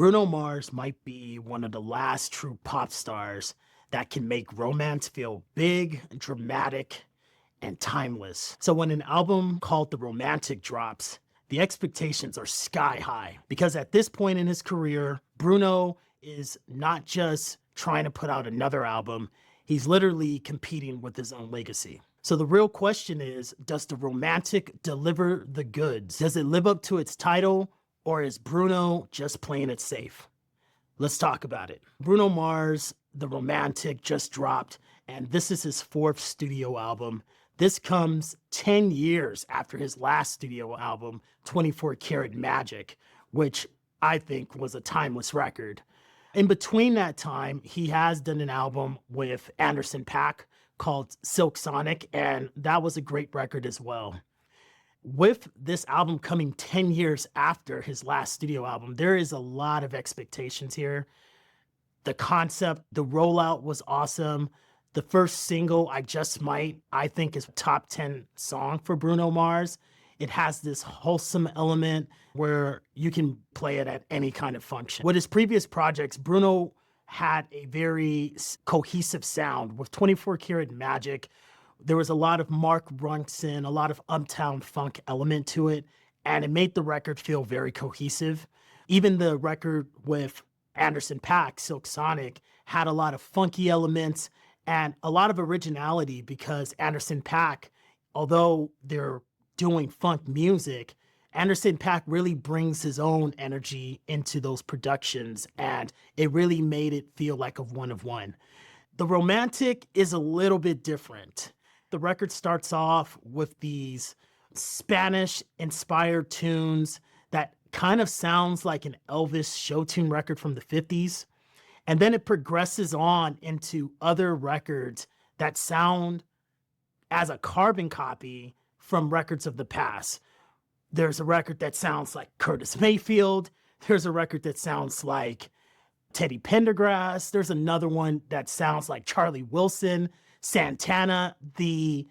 Bruno Mars might be one of the last true pop stars that can make romance feel big, dramatic, and timeless. So when an album called The Romantic drops, the expectations are sky high because at this point in his career, Bruno is not just trying to put out another album, he's literally competing with his own legacy. So the real question is, does The Romantic deliver the goods? Does it live up to its title, or is Bruno just playing it safe? Let's talk about it. Bruno Mars, The Romantic, just dropped, and this is his fourth studio album. This comes 10 years after his last studio album, 24 Karat Magic, which I think was a timeless record. In between that time, he has done an album with Anderson .Paak called Silk Sonic, and that was a great record as well. With this album coming 10 years after his last studio album, there is a lot of expectations here. The concept, the rollout was awesome. The first single, I Just Might, I think is a top 10 song for Bruno Mars. It has this wholesome element where you can play it at any kind of function. With his previous projects, Bruno had a very cohesive sound. With 24 Karat Magic, there was a lot of Mark Ronson, a lot of Uptown Funk element to it, and it made the record feel very cohesive. Even the record with Anderson .Paak, Silk Sonic, had a lot of funky elements and a lot of originality because Anderson .Paak, although they're doing funk music, Anderson .Paak really brings his own energy into those productions, and it really made it feel like a one of one. The Romantic is a little bit different. The record starts off with these Spanish-inspired tunes that kind of sounds like an Elvis show tune record from the 50s. And then it progresses on into other records that sound as a carbon copy from records of the past. There's a record that sounds like Curtis Mayfield. There's a record that sounds like Teddy Pendergrass. There's another one that sounds like Charlie Wilson, Santana. The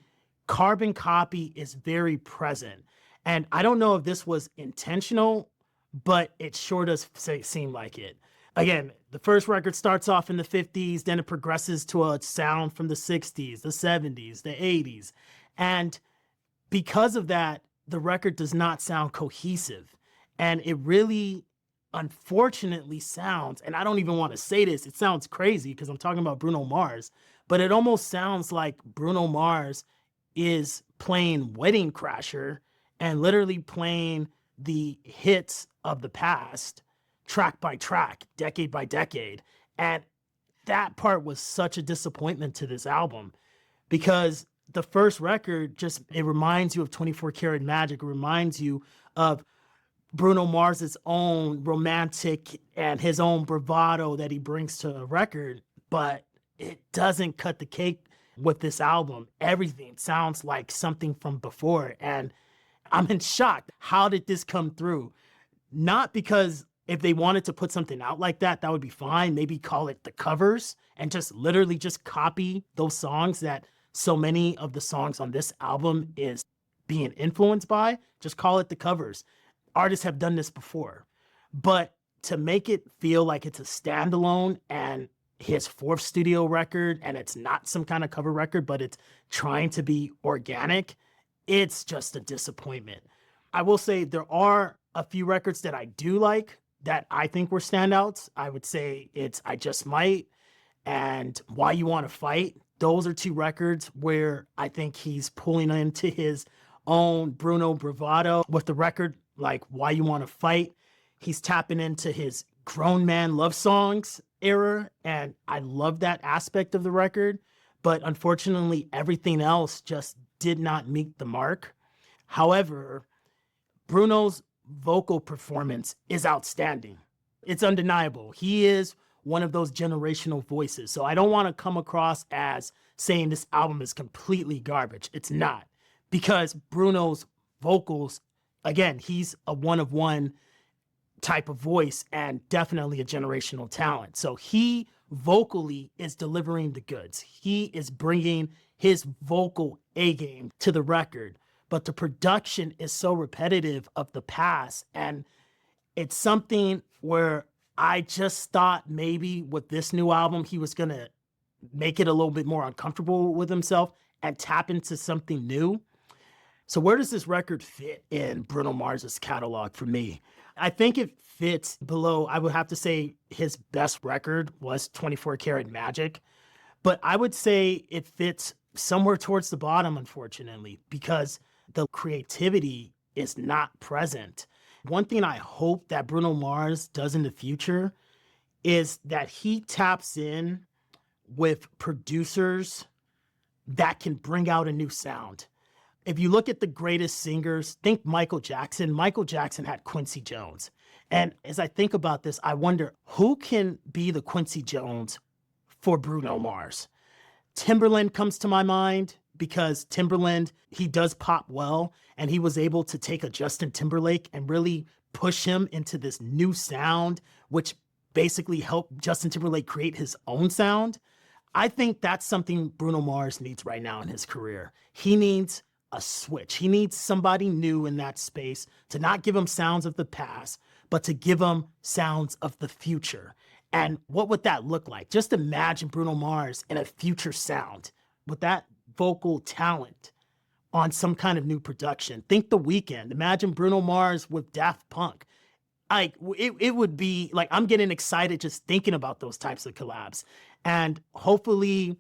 carbon copy is very present. And I don't know if this was intentional, but it sure does seem like it. Again, the first record starts off in the 50s, then it progresses to a sound from the 60s, the 70s, the 80s. And because of that, the record does not sound cohesive. And it really, unfortunately, sounds, and I don't even want to say this, it sounds crazy because I'm talking about Bruno Mars, but it almost sounds like Bruno Mars is playing Wedding Crasher and literally playing the hits of the past, track by track, decade by decade. And that part was such a disappointment to this album because the first record it reminds you of 24 Karat Magic. It reminds you of Bruno Mars's own romantic and his own bravado that he brings to a record, but it doesn't cut the cake with this album. Everything sounds like something from before, and I'm in shock. How did this come through? Not because if they wanted to put something out like that, that would be fine. Maybe call it the covers and just literally just copy those songs that so many of the songs on this album is being influenced by. Just call it the covers. Artists have done this before. But to make it feel like it's a standalone and his fourth studio record, and it's not some kind of cover record, but it's trying to be organic, it's just a disappointment. I will say there are a few records that I do like that I think were standouts. I would say it's I Just Might and Why You Want to Fight. Those are two records where I think he's pulling into his own Bruno bravado. With the record like Why You Want to Fight, he's tapping into his grown man love songs era, and I love that aspect of the record. But unfortunately, everything else just did not meet the mark. However, Bruno's vocal performance is outstanding. It's undeniable. He is one of those generational voices. So I don't want to come across as saying this album is completely garbage. It's not. Because Bruno's vocals, again, he's a one of one type of voice and definitely a generational talent. So he vocally is delivering the goods. He is bringing his vocal A game to the record. But the production is so repetitive of the past, and it's something where I just thought maybe with this new album, he was going to make it a little bit more uncomfortable with himself and tap into something new. So where does this record fit in Bruno Mars's catalog for me? I think it fits below, I would have to say his best record was 24 Karat Magic, but I would say it fits somewhere towards the bottom, unfortunately, because the creativity is not present. One thing I hope that Bruno Mars does in the future is that he taps in with producers that can bring out a new sound. If you look at the greatest singers, think Michael Jackson. Michael Jackson had Quincy Jones. And as I think about this, I wonder who can be the Quincy Jones for Bruno Mars? Timberland comes to my mind because Timberland, he does pop well, and he was able to take a Justin Timberlake and really push him into this new sound, which basically helped Justin Timberlake create his own sound. I think that's something Bruno Mars needs right now in his career. He needs a switch. He needs somebody new in that space to not give him sounds of the past, but to give him sounds of the future. And what would that look like? Just imagine Bruno Mars in a future sound with that vocal talent on some kind of new production. Think The Weeknd. Imagine Bruno Mars with Daft Punk. Like it would be like, I'm getting excited just thinking about those types of collabs. And hopefully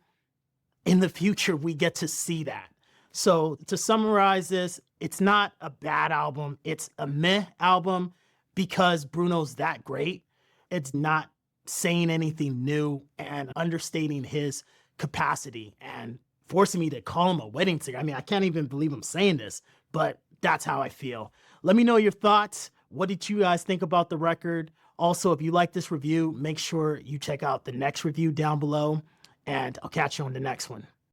in the future, we get to see that. So to summarize this, it's not a bad album. It's a meh album because Bruno's that great. It's not saying anything new and understating his capacity and forcing me to call him a wedding singer. I mean, I can't even believe I'm saying this, but that's how I feel. Let me know your thoughts. What did you guys think about the record? Also, if you like this review, make sure you check out the next review down below, and I'll catch you on the next one.